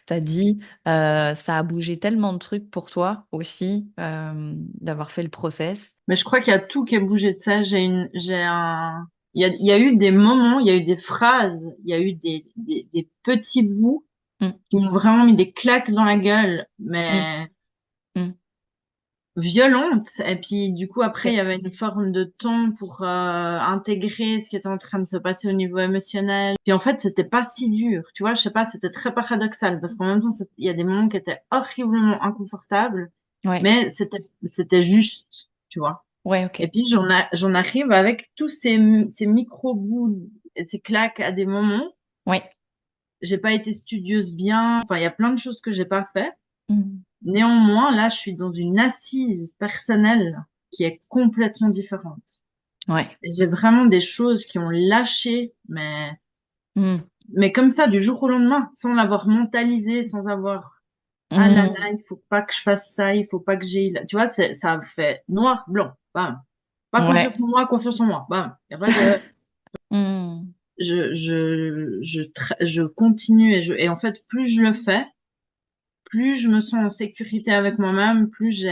tu as dit, ça a bougé tellement de trucs pour toi aussi, d'avoir fait le process. Mais je crois qu'il y a tout qui a bougé de ça. Il y a eu des moments, il y a eu des phrases, il y a eu des petits bouts Mm, qui m'ont vraiment mis des claques dans la gueule, mm, mais mm. violentes. Et puis, du coup, après, il y Ok. avait une forme de temps pour intégrer ce qui était en train de se passer au niveau émotionnel. Puis, en fait, c'était pas si dur. Tu vois, je sais pas, c'était très paradoxal parce qu'en même temps, il y a des moments qui étaient horriblement inconfortables, Ouais, mais c'était juste, tu vois. ouais, Et ok. puis j'en arrive avec tous ces micro-bouts, et ces claques à des moments. Ouais. J'ai pas été studieuse bien. Enfin, il y a plein de choses que j'ai pas fait. Mm. Néanmoins, là, je suis dans une assise personnelle qui est complètement différente. Ouais. Et j'ai vraiment des choses qui ont lâché, Mm. mais comme ça, du jour au lendemain, sans l'avoir mentalisé, sans avoir, ah là là, Mm. il faut pas que je fasse ça, il faut pas que j'aille, tu vois, ça fait noir, blanc, bam. Pas Ouais. confiance en moi, bam. Y a pas de, Mm. je continue et en fait, plus je le fais, plus je me sens en sécurité avec moi-même, plus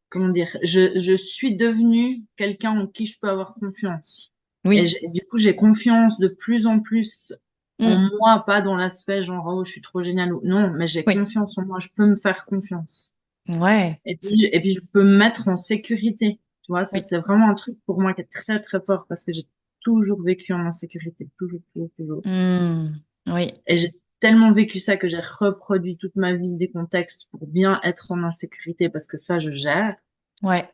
comment dire, je suis devenue quelqu'un en qui je peux avoir confiance. Et Oui. du coup, j'ai confiance de plus en plus en Mm. moi, pas dans l'aspect genre, oh, je suis trop géniale ou non, mais j'ai Oui. confiance en moi, je peux me faire confiance. Ouais. Et puis, je peux me mettre en sécurité. Tu vois, ça, Oui. c'est vraiment un truc pour moi qui est très, très fort parce que j'ai toujours vécu en insécurité. Toujours, toujours, toujours. Mm. Oui. Et j'ai tellement vécu ça que j'ai reproduit toute ma vie des contextes pour bien être en insécurité parce que ça, je gère. Ouais.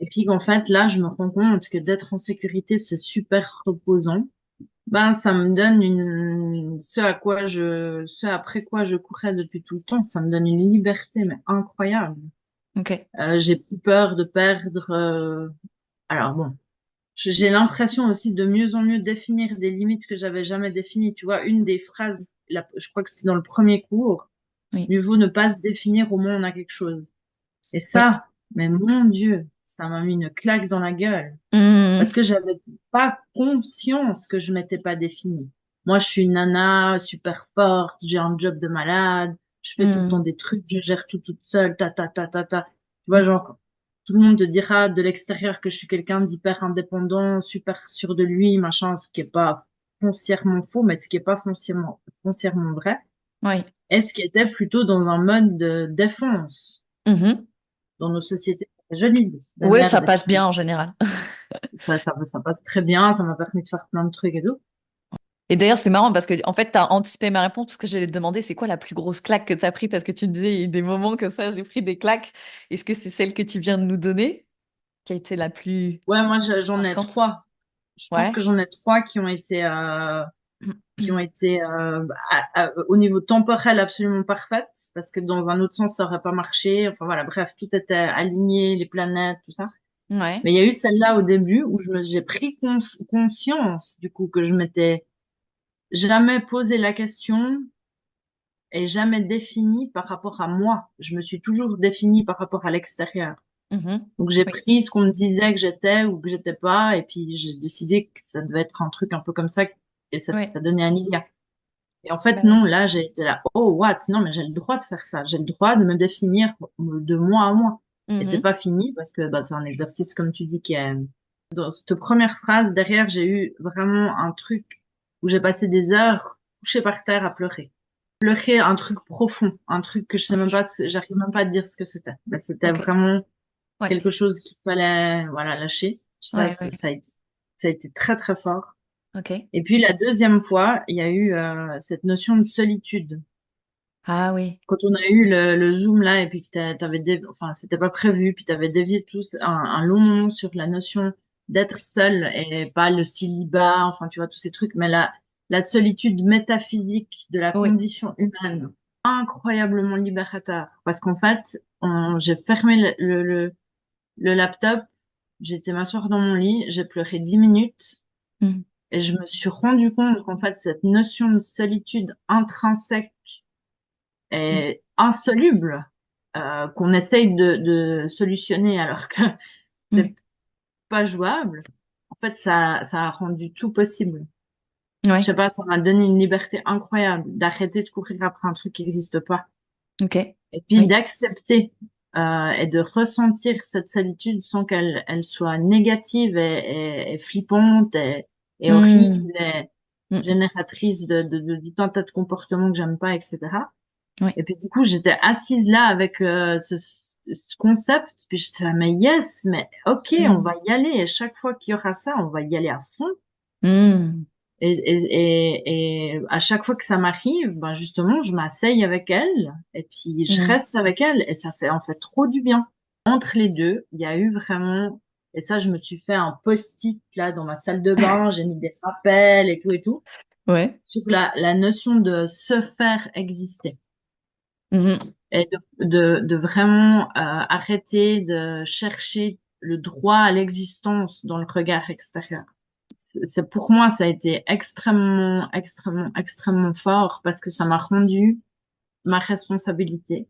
Et puis qu'en fait, là, je me rends compte que d'être en sécurité, c'est super reposant. Ben, ça me donne ce après quoi je courais depuis tout le temps, ça me donne une liberté, mais incroyable. Ok. J'ai plus peur de perdre, alors bon, j'ai l'impression aussi de mieux en mieux définir des limites que j'avais jamais définies. Tu vois, une des phrases, je crois que c'était dans le premier cours, Oui. mieux vaut ne pas se définir au moins on a quelque chose. Et Oui. ça, mais mon Dieu, ça m'a mis une claque dans la gueule Mm. parce que j'avais pas conscience que je m'étais pas définie. Moi, je suis une nana super forte, j'ai un job de malade, je fais tout le temps Mm. des trucs, je gère tout toute seule, ta ta ta ta ta. Tu vois, Mm. genre tout le monde te dira de l'extérieur que je suis quelqu'un d'hyper indépendant, super sûr de lui, machin, ce qui est pas foncièrement faux, mais ce qui est pas foncièrement vrai, Oui. et ce qui était plutôt dans un mode de défense Mhm. dans nos sociétés jolies, de Ouais, l'air ça d'être passe bien en général. ça passe très bien, ça m'a permis de faire plein de trucs et tout. Et d'ailleurs, c'est marrant parce que en fait, tu as anticipé ma réponse parce que j'allais te demander c'est quoi la plus grosse claque que tu as pris parce que tu me disais il y a eu des moments que ça, j'ai pris des claques. Est-ce que c'est celle que tu viens de nous donner qui a été la plus Ouais, moi j'en ai marquante? trois. Je pense Ouais. que j'en ai trois qui ont été au niveau temporel absolument parfaites parce que dans un autre sens ça aurait pas marché. Enfin voilà, bref, tout était aligné, les planètes, tout ça. Ouais. Mais il y a eu celle-là au début où j'ai pris conscience du coup que je m'étais jamais posé la question et jamais définie par rapport à moi. Je me suis toujours définie par rapport à l'extérieur. Mhm. Donc j'ai Oui. pris ce qu'on me disait que j'étais ou que j'étais pas, et puis j'ai décidé que ça devait être un truc un peu comme ça, et Ouais. ça donnait un Ilia. Et en fait, Bah oui. non, là, j'ai été là, oh, what? Non, mais j'ai le droit de faire ça. J'ai le droit de me définir de moi à moi. Et c'est Mhm. pas fini parce que bah, c'est un exercice, comme tu dis, qui est... Dans cette première phrase, derrière, j'ai eu vraiment un truc où j'ai passé des heures couchée par terre à pleurer. Pleurer un truc profond, un truc que je sais même Ouais. pas, j'arrive même pas à dire ce que c'était. Mais c'était Ok. vraiment Ouais. quelque chose qu'il fallait, voilà, lâcher. Ouais, ouais. Ça a été très, très fort. Ok. Et puis la deuxième fois, il y a eu cette notion de solitude. Ah oui. Quand on a eu le Zoom là, et puis que enfin, c'était pas prévu, puis t'avais dévié tous un long moment sur la notion d'être seul et pas le célibat, enfin, tu vois, tous ces trucs, mais la solitude métaphysique de la Oui. condition humaine, incroyablement libérateur. Parce qu'en fait, j'ai fermé le laptop, j'étais m'asseoir dans mon lit, j'ai pleuré 10 minutes Mhm. et je me suis rendu compte qu'en fait, cette notion de solitude intrinsèque est insoluble, qu'on essaye de solutionner alors que Mhm. c'est pas jouable. En fait, ça a rendu tout possible. Je Ouais. sais pas, ça m'a donné une liberté incroyable d'arrêter de courir après un truc qui n'existe pas. Ok. Et puis Oui. d'accepter et de ressentir cette solitude sans qu'elle soit négative et flippante et Hmm. horrible et Mm. génératrice de tout un tas de comportements que j'aime pas, etc. Ouais. Et puis du coup, j'étais assise là avec ce concept, puis j'étais là, mais yes, mais ok, on Mm. va y aller. Et chaque fois qu'il y aura ça, on va y aller à fond. Mm. Et à chaque fois que ça m'arrive, ben justement, je m'asseye avec elle et puis je Mm. reste avec elle et ça fait en fait trop du bien. Entre les deux, il y a eu vraiment, et ça, je me suis fait un post-it là dans ma salle de bain, j'ai mis des rappels et tout, Ouais. sur la notion de se faire exister Mhm. et de vraiment arrêter de chercher le droit à l'existence dans le regard extérieur. C'est pour moi, ça a été extrêmement, extrêmement, extrêmement fort parce que ça m'a rendu ma responsabilité.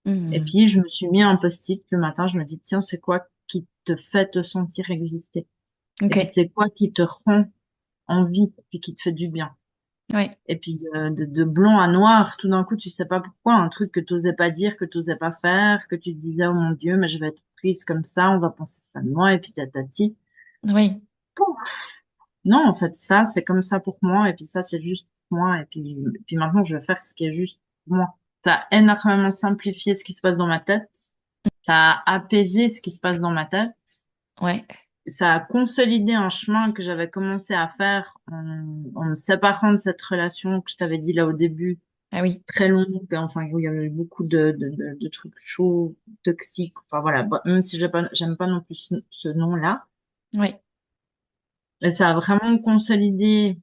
Et Mhm. puis, je me suis mis un post-it le matin, je me dis, tiens, c'est quoi qui te fait te sentir exister? Et puis, Ok. c'est quoi qui te rend en vie et qui te fait du bien? Ouais. Et puis, de blanc à noir, tout d'un coup, tu sais pas pourquoi, un truc que tu osais pas dire, que tu osais pas faire, que tu te disais, oh mon Dieu, mais je vais être prise comme ça, on va penser ça de moi, et puis tatati. Oui. Non, en fait, ça, c'est comme ça pour moi, et puis ça, c'est juste pour moi, et puis maintenant, je vais faire ce qui est juste pour moi. Ça a énormément simplifié ce qui se passe dans ma tête, ça a apaisé ce qui se passe dans ma tête, Ouais. ça a consolidé un chemin que j'avais commencé à faire en me séparant de cette relation que je t'avais dit là au début, Ah oui. très longue, enfin, où il y avait eu beaucoup de trucs chauds, toxiques, enfin voilà, bon, même si j'aime pas non plus ce nom-là. Ouais. Et ça a vraiment consolidé.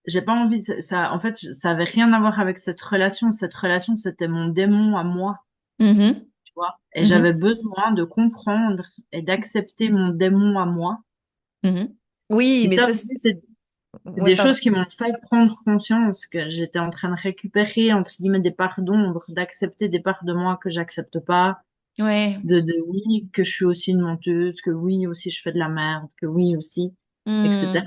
J'ai pas envie de ça. En fait, ça avait rien à voir avec cette relation. Cette relation, c'était mon démon à moi, Mhm. tu vois. Et Mhm. j'avais besoin de comprendre et d'accepter mon démon à moi. Mhm. Oui, Puis mais ça ça, aussi, c'est ouais, des pardon. choses qui m'ont fait prendre conscience que j'étais en train de récupérer, entre guillemets, des parts d'ombre, d'accepter des parts de moi que j'accepte pas, Ouais. de oui, que je suis aussi une menteuse, que oui, aussi je fais de la merde, que oui, aussi, Hmm. etc.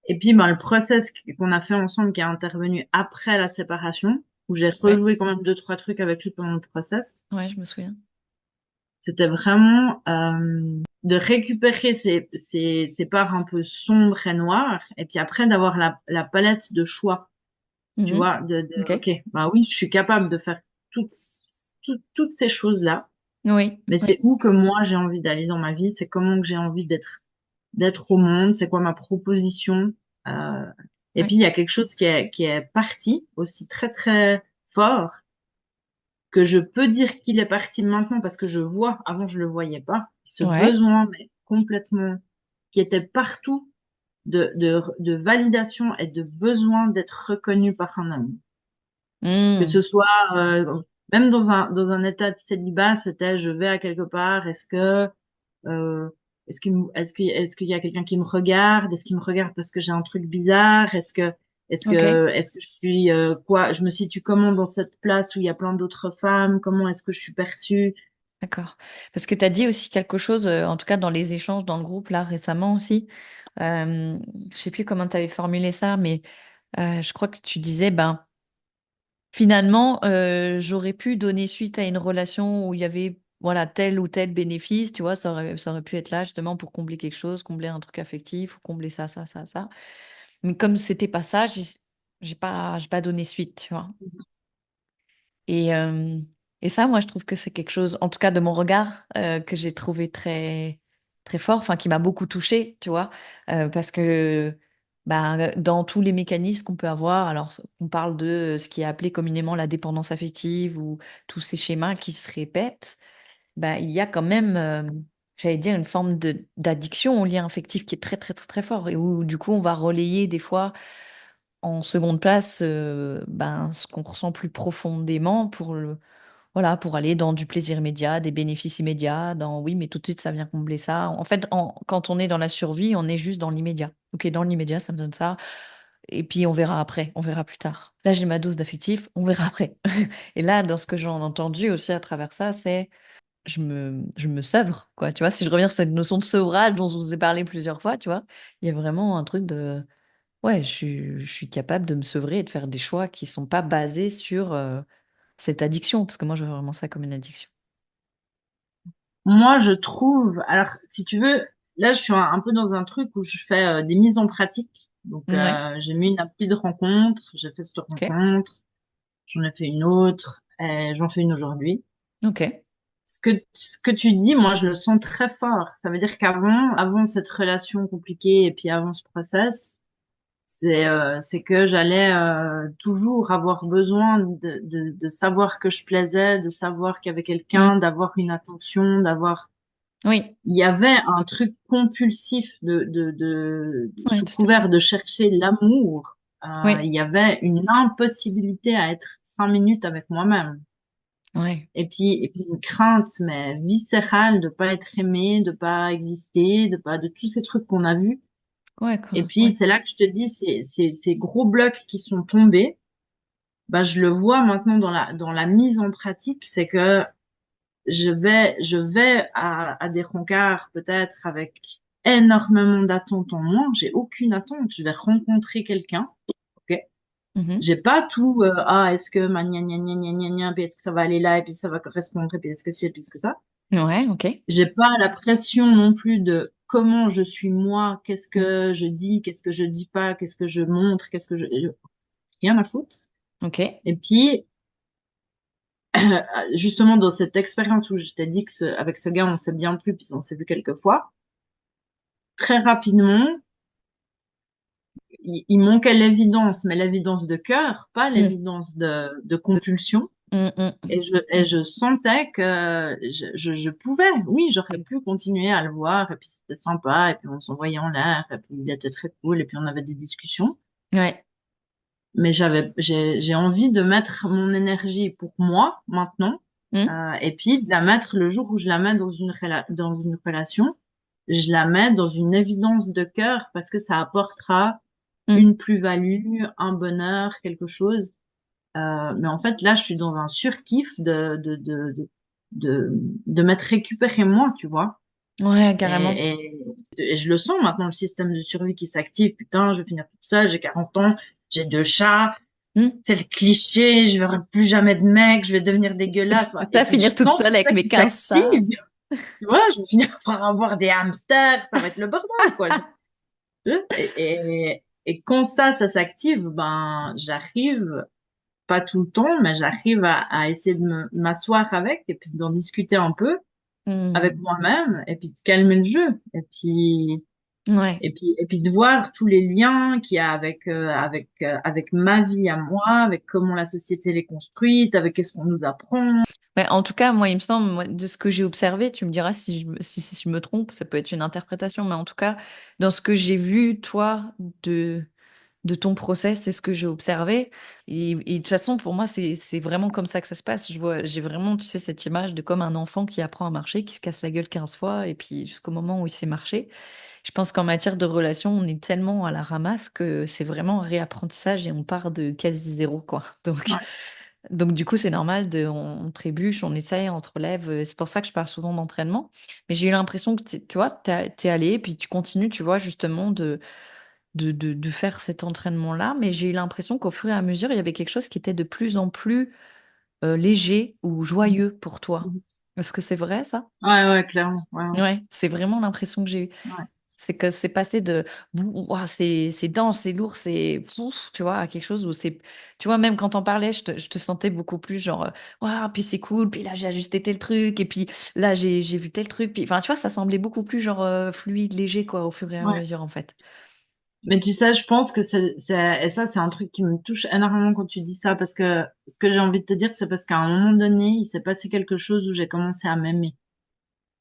Et puis, ben, le process qu'on a fait ensemble, qui est intervenu après la séparation, où j'ai Ouais. rejoué quand même deux, trois trucs avec lui pendant le process, Ouais, je me souviens. c'était vraiment de récupérer ces parts un peu sombres et noires, et puis après d'avoir la palette de choix, tu Mhm. vois, Ok. ok, bah oui, je suis capable de faire toutes, toutes ces choses-là, Oui. mais Oui. c'est où que moi j'ai envie d'aller dans ma vie, c'est comment que j'ai envie d'être au monde, c'est quoi ma proposition. Euh, et Oui. puis il y a quelque chose qui est parti aussi très très fort que je peux dire qu'il est parti maintenant parce que je vois, avant je le voyais pas, ce Ouais. besoin mais complètement qui était partout de validation et de besoin d'être reconnu par un homme. Que Hmm. ce soit même dans un état de célibat, c'était je vais à quelque part, euh, est-ce qu'il y a quelqu'un qui me regarde? Est-ce qu'il me regarde parce que j'ai un truc bizarre? Ok. Est-ce que je suis quoi? Je me situe comment dans cette place où il y a plein d'autres femmes? Comment est-ce que je suis perçue? D'accord. Parce que tu as dit aussi quelque chose, en tout cas dans les échanges dans le groupe là récemment aussi. Je sais plus comment tu avais formulé ça, mais je crois que tu disais, ben, finalement, j'aurais pu donner suite à une relation où il y avait voilà, tel ou tel bénéfice, tu vois, ça aurait pu être là justement pour combler quelque chose, combler un truc affectif ou combler ça, ça, ça, ça. Mais comme c'était pas ça, j'ai pas donné suite, tu vois. Et, euh, et ça, moi, je trouve que c'est quelque chose, en tout cas de mon regard, que j'ai trouvé très, très fort, enfin, qui m'a beaucoup touchée, tu vois, parce que bah, dans tous les mécanismes qu'on peut avoir, alors on parle de ce qui est appelé communément la dépendance affective ou tous ces schémas qui se répètent, bah, il y a quand même, j'allais dire, une forme d'addiction au lien affectif qui est très, très, très, très fort et où, du coup, on va relayer des fois en seconde place, ben, ce qu'on ressent plus profondément voilà, pour aller dans du plaisir immédiat, des bénéfices immédiats, dans oui, mais tout de suite, ça vient combler ça. En fait, quand on est dans la survie, on est juste dans l'immédiat. Ok, dans l'immédiat, ça me donne ça. Et puis, on verra après, on verra plus tard. Là, j'ai ma dose d'affectif, on verra après. Et là, dans ce que j'en ai entendu aussi à travers ça, c'est je me sevre, quoi. Tu vois, si je reviens sur cette notion de sevrage dont je vous ai parlé plusieurs fois, tu vois, il y a vraiment un truc de, ouais, je suis capable de me sevrer et de faire des choix qui sont pas basés sur cette addiction, parce que moi, je vois vraiment ça comme une addiction. Moi, je trouve, alors si tu veux, là, je suis un peu dans un truc où je fais des mises en pratique. Donc, Ouais, j'ai mis une appli de rencontre, j'ai fait cette ok, rencontre, j'en ai fait une autre, et j'en fais une aujourd'hui. ok. Ce que tu dis, moi, je le sens très fort. Ça veut dire avant cette relation compliquée et puis avant ce process, c'est que j'allais toujours avoir besoin de savoir que je plaisais, de savoir qu'il y avait Mm. quelqu'un, d'avoir une attention, d'avoir. Oui, Il y avait un truc compulsif ouais, sous tout à fait. couvert de chercher l'amour. Oui, Il y avait une impossibilité à être 5 minutes avec moi-même. ouais, Et puis une crainte, mais viscérale de pas être aimé, de pas exister, de tous ces trucs qu'on a vus. ouais, Et quoi, puis ouais. c'est là que je te dis, ces gros blocs qui sont tombés, bah je le vois maintenant dans la mise en pratique, c'est que je vais à des rencarts peut-être avec énormément d'attentes en moi. J'ai aucune attente. Je vais rencontrer quelqu'un. Ok. Mhm. J'ai pas tout. Est-ce que ma gna gna gna gna gna gna, puis est-ce que ça va aller là, et puis ça va correspondre, et puis est-ce que c'est, et puis est-ce que ça. Ouais, ok. J'ai pas la pression non plus de comment je suis moi, qu'est-ce Mm. que je dis, qu'est-ce que je dis pas, qu'est-ce que je montre, rien à foutre. Ok. Et puis, justement, dans cette expérience où je t'ai dit que avec ce gars, on s'est bien plu, puis on s'est vu quelques fois, très rapidement, il manquait l'évidence, mais l'évidence de cœur, pas Mm. l'évidence de De- compulsion. Mm, mm. Et je sentais que je pouvais, oui, j'aurais pu continuer à le voir, et puis c'était sympa, et puis on s'envoyait en l'air, et puis il était très cool, et puis on avait des discussions. Ouais. Mais j'ai envie de mettre mon énergie pour moi maintenant, Mm. et puis de la mettre le jour où je la mets dans une relation, je la mets dans une évidence de cœur parce que ça apportera Mm. une plus-value, un bonheur, quelque chose. Mais en fait, là, je suis dans un surkiff de m'être récupéré moi, tu vois. Ouais, carrément. Et je le sens maintenant, le système de survie qui s'active. Putain, je vais finir toute seule, j'ai 40 ans, j'ai 2 chats. Mm. C'est le cliché, je verrai plus jamais de mec, je vais devenir dégueulasse. Je vais Et pas puis, je finir toute sens seule tout avec ça mes qui 15 s'active. chats. Tu vois, je vais finir par avoir des hamsters, ça va être le bordel, quoi. Et quand ça s'active, ben, j'arrive pas tout le temps, mais j'arrive à essayer de m'asseoir avec et puis d'en discuter un peu avec Mm. moi-même et puis de calmer le jeu et puis Ouais. et puis de voir tous les liens qu'il y a avec ma vie à moi, avec comment la société l'est construite, avec qu'est-ce qu'on nous apprend. Mais en tout cas, moi, il me semble, moi, de ce que j'ai observé, tu me diras si je me trompe, ça peut être une interprétation, mais en tout cas, dans ce que j'ai vu, toi, de ton process, c'est ce que j'ai observé. Et de toute façon, pour moi, c'est vraiment comme ça que ça se passe. J'ai vraiment, tu sais, cette image de comme un enfant qui apprend à marcher, qui se casse la gueule 15 fois, et puis jusqu'au moment où il sait marcher. Je pense qu'en matière de relation, on est tellement à la ramasse que c'est vraiment un réapprentissage et on part de quasi zéro, quoi. Ouais. Donc du coup, c'est normal on trébuche, on essaye, on te relève. C'est pour ça que je parle souvent d'entraînement. Mais j'ai eu l'impression que, tu vois, t'es allé, puis tu continues, tu vois, justement, de faire cet entraînement-là. Mais j'ai eu l'impression qu'au fur et à mesure, il y avait quelque chose qui était de plus en plus léger ou joyeux pour toi. Mhm. Est-ce que c'est vrai, ça? Ouais, ouais, clairement. Ouais, ouais. Ouais, c'est vraiment l'impression que j'ai eue. Ouais. C'est que c'est passé de ouah, c'est dense, c'est lourd, c'est pouf, tu vois, à quelque chose où c'est. Tu vois, même quand on parlait, je te sentais beaucoup plus genre, ouah, puis c'est cool, puis là j'ai ajusté tel truc, et puis là j'ai vu tel truc, puis enfin, tu vois, ça semblait beaucoup plus genre fluide, léger, quoi, au fur et à Ouais. mesure, en fait. Mais tu sais, je pense que et ça, c'est un truc qui me touche énormément quand tu dis ça, parce que ce que j'ai envie de te dire, c'est parce qu'à un moment donné, il s'est passé quelque chose où j'ai commencé à m'aimer.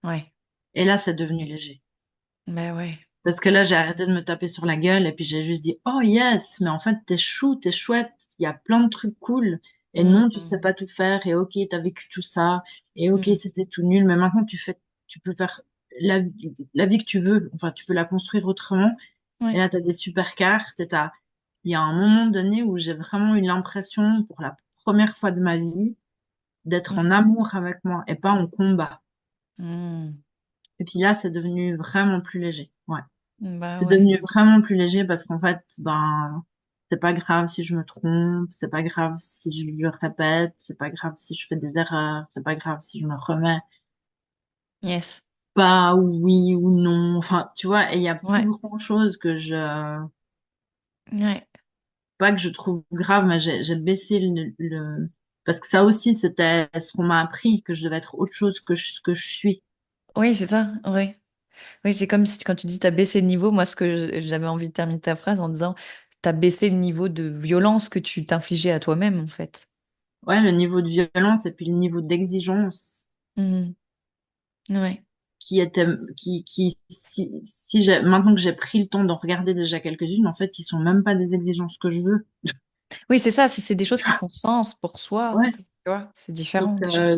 Ouais, Et là, c'est devenu léger. mais ouais. Parce que là, j'ai arrêté de me taper sur la gueule et puis j'ai juste dit, oh yes, mais en fait, t'es chou, t'es chouette, il y a plein de trucs cool. Et Mm, non, tu sais mm, pas tout faire. Et ok, t'as vécu tout ça. Et ok, mm. c'était tout nul. Mais maintenant, tu peux faire la vie que tu veux. Enfin, tu peux la construire autrement. Et Ouais. là, t'as des super cartes. Il y a un moment donné où j'ai vraiment eu l'impression, pour la première fois de ma vie, d'être Ouais. en amour avec moi et pas en combat. Hmm. Et puis là, c'est devenu vraiment plus léger. Ouais. Bah C'est ouais. devenu vraiment plus léger parce qu'en fait, ben, c'est pas grave si je me trompe, c'est pas grave si je le répète, c'est pas grave si je fais des erreurs, c'est pas grave si je me remets Yes. pas ou oui ou non. Enfin, tu vois, et il y a plus Ouais. grand-chose Ouais. pas que je trouve grave, mais j'ai baissé parce que ça aussi, c'était ce qu'on m'a appris, que je devais être autre chose ce que je suis. Oui, c'est ça. Oui. Oui, c'est comme si quand tu dis t'as baissé le niveau, moi, ce que j'avais envie de terminer ta phrase en disant t'as baissé le niveau de violence que tu t'infligeais à toi-même, en fait. Ouais, le niveau de violence et puis le niveau d'exigence Mhm. Ouais. qui était, si j'ai, maintenant que j'ai pris le temps d'en regarder déjà quelques-unes, en fait, ils sont même pas des exigences que je veux. Oui, c'est ça. Si c'est des choses qui font sens pour soi, Ouais. tu vois, c'est Donc, différent déjà.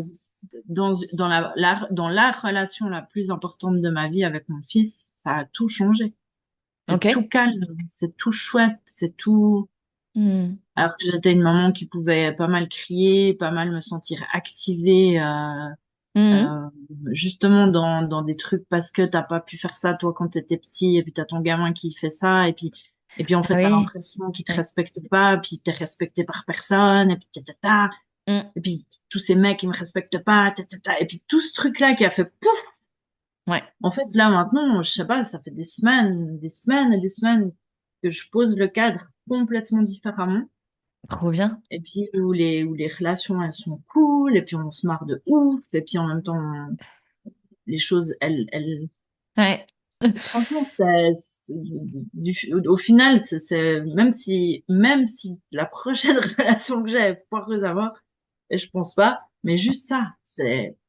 dans dans la relation la plus importante de ma vie avec mon fils, ça a tout changé. C'est tout Ok. calme, c'est tout chouette, c'est tout. Mhm. Alors que j'étais une maman qui pouvait pas mal crier, pas mal me sentir activée, Mhm. euh, justement dans des trucs parce que t'as pas pu faire ça toi quand t'étais petit, et puis t'as ton gamin qui fait ça, et puis en Ah fait t'as oui. l'impression qu'il te Ouais. respecte pas, puis t'es respecté par personne, et puis ta, Mhm. et puis tous ces mecs qui me respectent pas, et puis tout ce truc-là qui a fait pouf. Ouais. En fait, là, maintenant, je sais pas, ça fait des semaines et des semaines que je pose le cadre complètement différemment. Trop bien. Et puis, où les relations, elles sont cool, et puis on se marre de ouf, et puis en même temps, les choses, Ouais. franchement, au final, même si la prochaine relation que j'ai est foireuse à voir, et je pense pas, mais juste ça,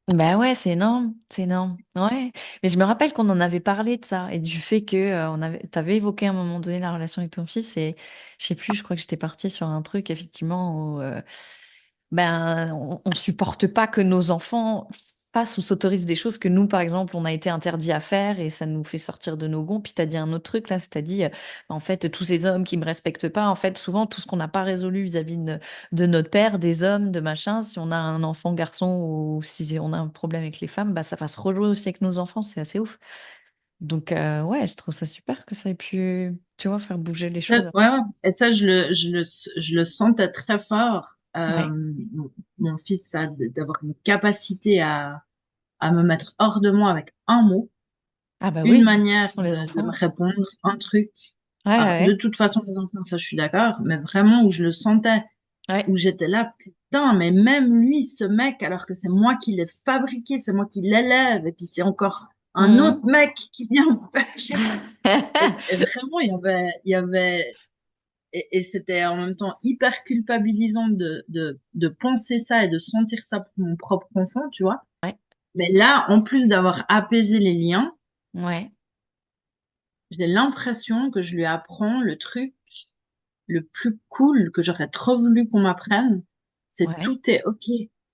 Bah ouais, c'est énorme, c'est énorme. Ouais. Mais je me rappelle qu'on en avait parlé de ça et du fait que t'avais évoqué à un moment donné la relation avec ton fils et je sais plus, je crois que j'étais partie sur un truc effectivement où ben on supporte pas que nos enfants fassent ou s'autorisent des choses que nous, par exemple, on a été interdit à faire et ça nous fait sortir de nos gonds. Puis t'as dit un autre truc là, c'est-à-dire en fait tous ces hommes qui me respectent pas, en fait souvent tout ce qu'on n'a pas résolu vis-à-vis de notre père, des hommes, de machin. Si on a un enfant garçon ou si on a un problème avec les femmes, bah, ça va se rejouer aussi avec nos enfants. C'est assez ouf. Donc, ouais, je trouve ça super que ça ait pu, tu vois, faire bouger les ouais, choses. ouais. Et ça, je le sentais très fort. Ouais. Mon fils a d'avoir une capacité à me mettre hors de moi avec un mot, Ah bah une oui, ce manière sont les de me enfants. répondre, un truc. Ouais, Alors, de ouais, toute façon, les enfants, ça, je suis d'accord, mais vraiment où je le sentais, ouais. où j'étais là, putain, mais même lui, ce mec, alors que c'est moi qui l'ai fabriqué, c'est moi qui l'élève, et puis c'est encore un autre Mhm. mec qui vient me faire chier. Et vraiment, il y avait, et c'était en même temps hyper culpabilisant de penser ça et de sentir ça pour mon propre enfant, tu vois. Ouais, Mais là, en plus d'avoir apaisé les liens, ouais, j'ai l'impression que je lui apprends le truc le plus cool que j'aurais trop voulu qu'on m'apprenne. C'est ouais. tout est OK,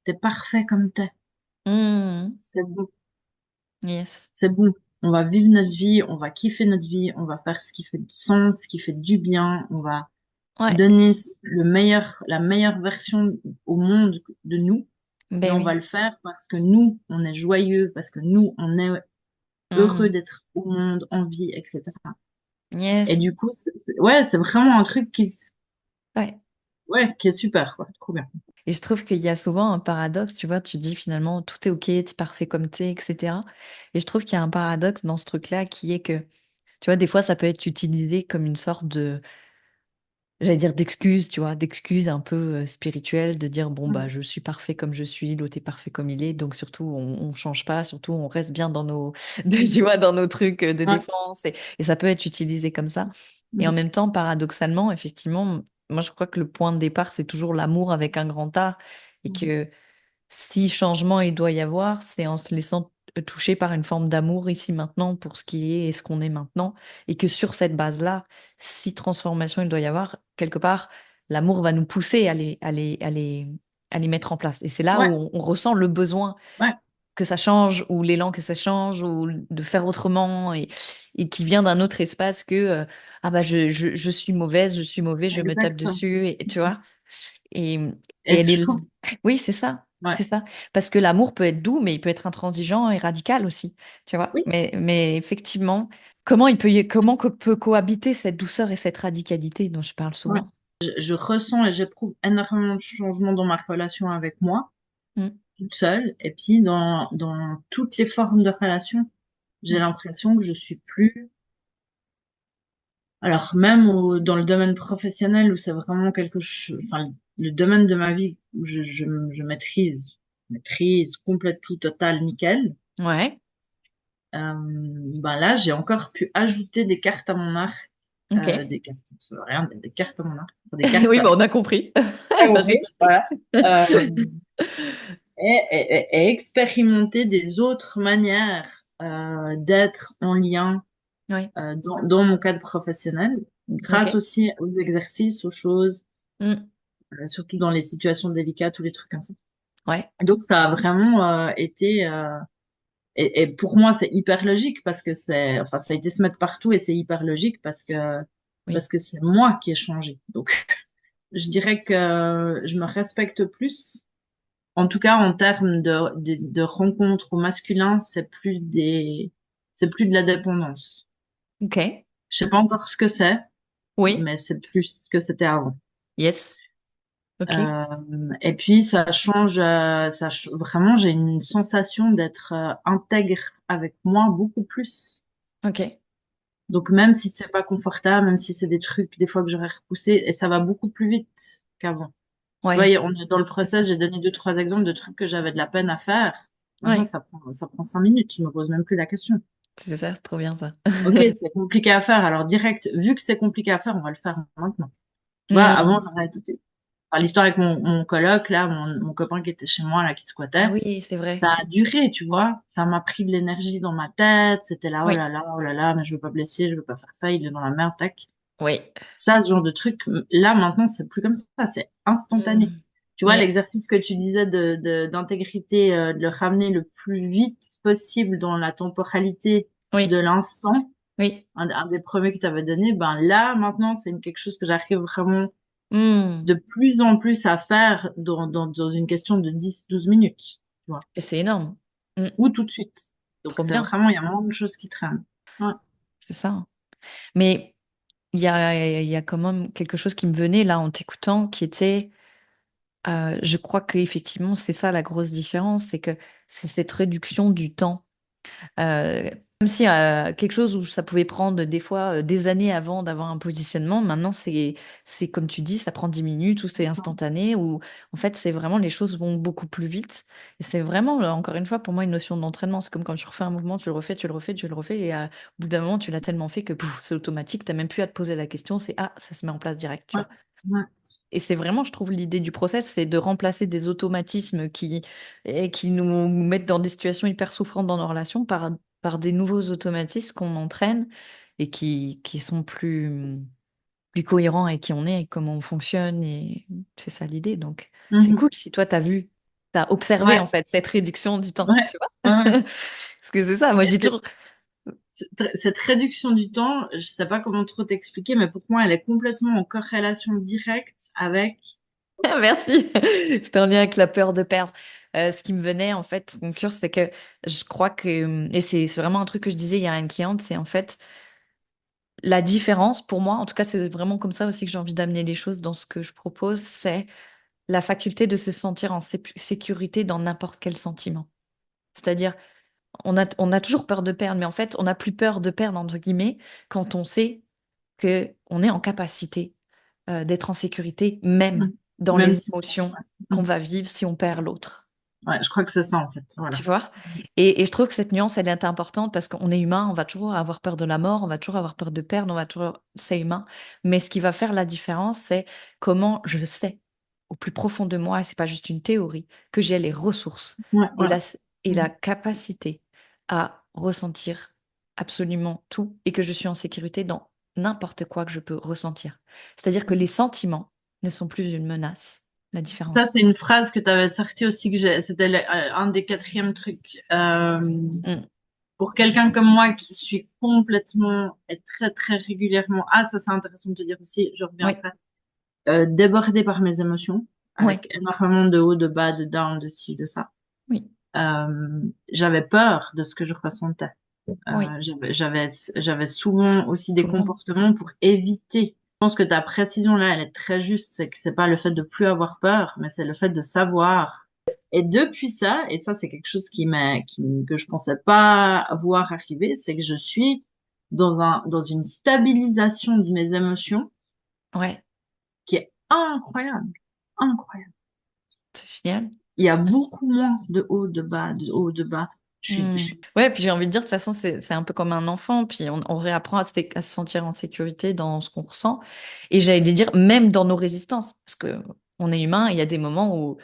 t'es parfait comme t'es. Mhm. C'est bon, Yes. c'est bon. On va vivre notre vie, on va kiffer notre vie, on va faire ce qui fait du sens, ce qui fait du bien, on va Ouais, donner la meilleure version au monde de nous. Mais ben on va oui. le faire parce que nous, on est joyeux, parce que nous, on est heureux Mhm. d'être au monde, en vie, etc. Et Yes. du coup, ouais, c'est vraiment un truc Ouais. ouais, qui est super, quoi. Trop bien. Et je trouve qu'il y a souvent un paradoxe, tu vois, tu dis finalement tout est OK, t'es parfait comme t'es, etc. Et je trouve qu'il y a un paradoxe dans ce truc-là qui est que, tu vois, des fois ça peut être utilisé comme une sorte de, j'allais dire d'excuse, tu vois, d'excuse un peu spirituelle, de dire, bon, bah, Mm. je suis parfait comme je suis, l'autre est parfait comme il est, donc surtout, on change pas, surtout, on reste bien dans nos, tu vois, dans nos trucs de Ouais. défense, et ça peut être utilisé comme ça. Et en Mm. même temps, paradoxalement, effectivement, moi, je crois que le point de départ, c'est toujours l'amour avec un grand A, et Mm. que si changement il doit y avoir, c'est en se laissant toucher par une forme d'amour ici maintenant pour ce qui est et ce qu'on est maintenant. Et que sur cette base-là, si transformation il doit y avoir, quelque part, l'amour va nous pousser à les mettre en place. Et c'est là où Ouais, on ressent le besoin ouais, que ça change, ou l'élan que ça change, ou de faire autrement, et qui vient d'un autre espace que ah bah je suis mauvaise, je suis mauvais, je me tape exact. dessus, et tu vois. Et, Et et elle je est... trouve, Oui, c'est ça. Ouais. C'est ça. Parce que l'amour peut être doux, mais il peut être intransigeant et radical aussi. Tu vois? Oui. Mais effectivement, peut cohabiter cette douceur et cette radicalité dont je parle Ouais. souvent? Je ressens et j'éprouve énormément de changements dans ma relation avec moi, Mm, toute seule, et puis dans toutes les formes de relation, j'ai mm. l'impression que je suis plus. Alors même dans le domaine professionnel où c'est vraiment quelque chose, enfin le domaine de ma vie où je maîtrise complète tout total nickel. Ouais. Ben là j'ai encore pu ajouter des cartes à mon arc, Ok. des cartes, ça veut rien, mais des cartes à mon arc, enfin, des cartes Oui, à bon, on a compris. Enfin, j'ai compris, compris. voilà. Euh, et expérimenter des autres manières d'être en lien Ouais. dans mon cadre professionnel, grâce Ok. aussi aux exercices, aux choses, Mm. surtout dans les situations délicates ou les trucs comme ça. Ouais. Donc ça a vraiment été et pour moi c'est hyper logique parce que enfin ça a été se mettre partout et c'est hyper logique Oui. parce que c'est moi qui ai changé. Donc je dirais que je me respecte plus. En tout cas, en termes de rencontres au masculin, c'est plus de la dépendance. Ok. Je sais pas encore ce que c'est, Oui. mais c'est plus ce que c'était avant. Yes. Ok. Et puis ça change, vraiment, j'ai une sensation d'être intègre avec moi beaucoup plus. Ok. Donc même si c'est pas confortable, même si c'est des trucs des fois que j'aurais repoussé, et ça va beaucoup plus vite qu'avant. Tu vois, Ouais. on est dans le C'est ça. process, j'ai donné deux, trois exemples de trucs que j'avais de la peine à faire. Maintenant, Ouais. ça prend 5 minutes, je me pose même plus la question. C'est ça, c'est trop bien ça. Ok, c'est compliqué à faire, alors direct, vu que c'est compliqué à faire, on va le faire maintenant. Tu vois, avant, Mm. j'aurais tout. Enfin, l'histoire avec mon coloc, là, mon copain qui était chez moi, là, qui Ah squattait, oui, c'est vrai. ça a duré, tu vois. Ça m'a pris de l'énergie dans ma tête. C'était là, Oui. oh là là, mais je veux pas blesser, je veux pas faire ça, il est dans la merde, tac. Oui. Ça, ce genre de truc, là, maintenant, c'est plus comme ça, c'est instantané. Mm. Tu vois, Yes. l'exercice que tu disais d'intégrité, de le ramener le plus vite possible dans la temporalité de Oui. l'instant, Oui. un des premiers que tu avais donné, ben là, maintenant, c'est quelque chose que j'arrive vraiment Mm. de plus en plus à faire dans une question de 10 12 minutes, tu vois, Et c'est énorme. Mm. ou tout de suite. Donc, Trop c'est bien. vraiment, il y a moins de choses qui traînent. Ouais. C'est ça. Mais il y a quand même quelque chose qui me venait là en t'écoutant, qui était, je crois qu'effectivement, c'est ça la grosse différence, c'est que c'est cette réduction du temps. Euh, Comme si quelque chose où ça pouvait prendre des fois des années avant d'avoir un positionnement, maintenant c'est comme tu dis, ça prend 10 minutes ou c'est instantané ou en fait c'est vraiment les choses vont beaucoup plus vite. Et c'est vraiment, encore une fois, pour moi une notion d'entraînement. C'est comme quand tu refais un mouvement, tu le refais, tu le refais, tu le refais et au bout d'un moment tu l'as tellement fait que pouf, c'est automatique, tu n'as même plus à te poser la question, c'est ah, ça se met en place direct, tu Ouais. vois. Ouais. Et c'est vraiment, je trouve, l'idée du process, c'est de remplacer des automatismes qui nous mettent dans des situations hyper souffrantes dans nos relations par des nouveaux automatismes qu'on entraîne et qui sont plus cohérents avec qui on est et comment on fonctionne. Et c'est ça l'idée. Donc, c'est Mhm. cool si toi, tu as vu, tu as observé Ouais. en fait cette réduction du temps, Ouais. tu vois. Ouais. Ouais. Parce que c'est ça, moi je Et dis toujours, cette réduction du temps, je sais pas comment trop t'expliquer, mais pour moi, elle est complètement en corrélation directe avec. merci. C'était en lien avec la peur de perdre. Ce qui me venait en fait pour conclure, c'est que je crois que, et c'est vraiment un truc que je disais hier à une cliente, c'est en fait la différence pour moi, en tout cas c'est vraiment comme ça aussi que j'ai envie d'amener les choses dans ce que je propose, c'est la faculté de se sentir en sécurité dans n'importe quel sentiment. C'est-à-dire, on a toujours peur de perdre, mais en fait, on n'a plus peur de perdre, entre guillemets, quand on sait que on est en capacité d'être en sécurité, même Mhm. dans Même les si. émotions Ouais. qu'on Mhm. va vivre si on perd l'autre. Ouais, je crois que c'est ça, en fait. Tu Voilà. vois? Et je trouve que cette nuance, elle est importante parce qu'on est humain, on va toujours avoir peur de la mort, on va toujours avoir peur de perdre, on va toujours... C'est humain. Mais ce qui va faire la différence, c'est comment je sais au plus profond de moi, et c'est pas juste une théorie, que j'ai les ressources Ouais, et ouais. et la Mhm. capacité à ressentir absolument tout et que je suis en sécurité dans n'importe quoi que je peux ressentir. C'est-à-dire que les sentiments ne sont plus une menace. La Ça, différence. c'est une phrase que tu avais sortie aussi, c'était un des quatrièmes trucs. Mm. Pour quelqu'un comme moi qui suis complètement et très, très régulièrement, ah, ça c'est intéressant de te dire aussi, je reviens Oui, après, débordée par mes émotions. Ouais, avec énormément de hauts, de bas, de down, de ci, de ça. oui, J'avais peur de ce que je ressentais. oui, J'avais souvent aussi des tout le monde. comportements pour éviter. Je pense que ta précision là, elle est très juste. C'est que c'est pas le fait de plus avoir peur, mais c'est le fait de savoir. Et depuis ça, et ça c'est quelque chose que je pensais pas voir arriver, c'est que je suis dans une stabilisation de mes émotions Ouais, qui est incroyable, incroyable. c'est génial. Il y a beaucoup moins de hauts, de bas, de hauts, de bas. Je suis, Ouais, puis j'ai envie de dire, de toute façon, c'est un peu comme un enfant, puis on réapprend à se sentir en sécurité dans ce qu'on ressent. Et j'allais dire, même dans nos résistances, parce que on est humain, il y a des moments où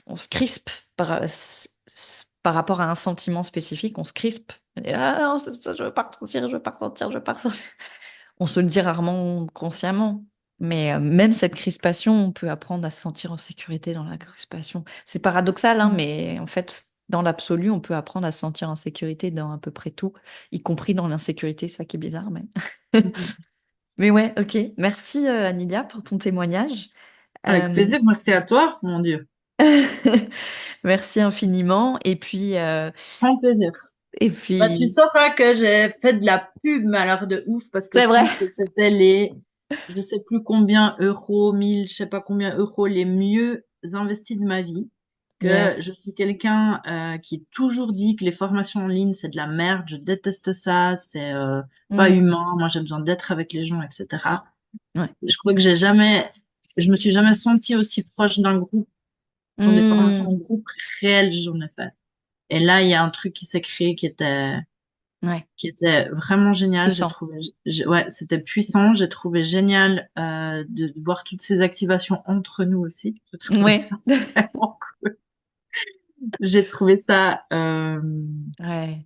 on se crispe par rapport à un sentiment spécifique, on se crispe. Et, ah non, ça, je veux pas ressentir, je veux pas ressentir, je veux pas ressentir. On se le dit rarement consciemment. Mais même cette crispation, on peut apprendre à se sentir en sécurité dans la crispation. C'est paradoxal, hein, mais en fait, dans l'absolu, on peut apprendre à se sentir en sécurité dans à peu près tout, y compris dans l'insécurité, ça qui est bizarre. Mais, mais ouais, ok. Merci Anilia pour ton témoignage. avec Euh, plaisir. Merci à toi, mon Dieu. Merci infiniment. Grand plaisir. Et Bah, tu puis, sauras que j'ai fait de la pub, mais alors de ouf, parce que c'est je vrai. pense que c'était je sais plus combien euros, 1000, je sais pas combien euros les mieux investis de ma vie. Que je Yes. suis quelqu'un qui toujours dit que les formations en ligne, c'est de la merde, je déteste ça, c'est pas Mm. humain, moi j'ai besoin d'être avec les gens, etc. Ouais. Je crois que je me suis jamais sentie aussi proche d'un groupe, quand des formations en Mm. groupe réelles, j'en ai fait. Et là, il y a un truc qui s'est créé Ouais. qui était vraiment génial. J'ai Puissant. trouvé, ouais, c'était puissant. J'ai trouvé génial de voir toutes ces activations entre nous aussi. J'ai trouvé Ouais. ça vraiment cool. J'ai trouvé ça Ouais.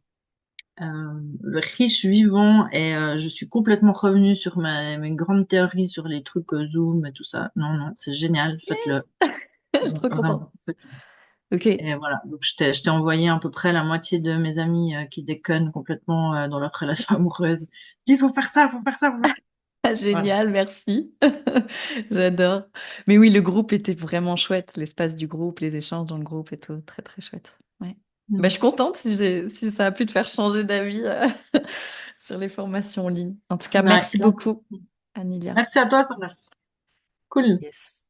riche, vivant, et je suis complètement revenue sur mes grandes théories sur les trucs Zoom et tout ça. Non, non, c'est génial. Faites-le. Trop Vraiment. contente. Ok. Et voilà, donc je t'ai envoyé à peu près la moitié de mes amis qui déconnent complètement dans leur relation amoureuse. Je dis, il faut faire ça, il faut faire ça, il faut faire ça. Ah, Voilà. génial, merci. J'adore. Mais oui, le groupe était vraiment chouette, l'espace du groupe, les échanges dans le groupe et tout, très très chouette. Ouais. Bah, je Mm. suis contente si ça a pu te faire changer d'avis sur les formations en ligne. En tout cas, Ouais, merci beaucoup, Anilia. merci à toi, ça marche. Cool. Yes.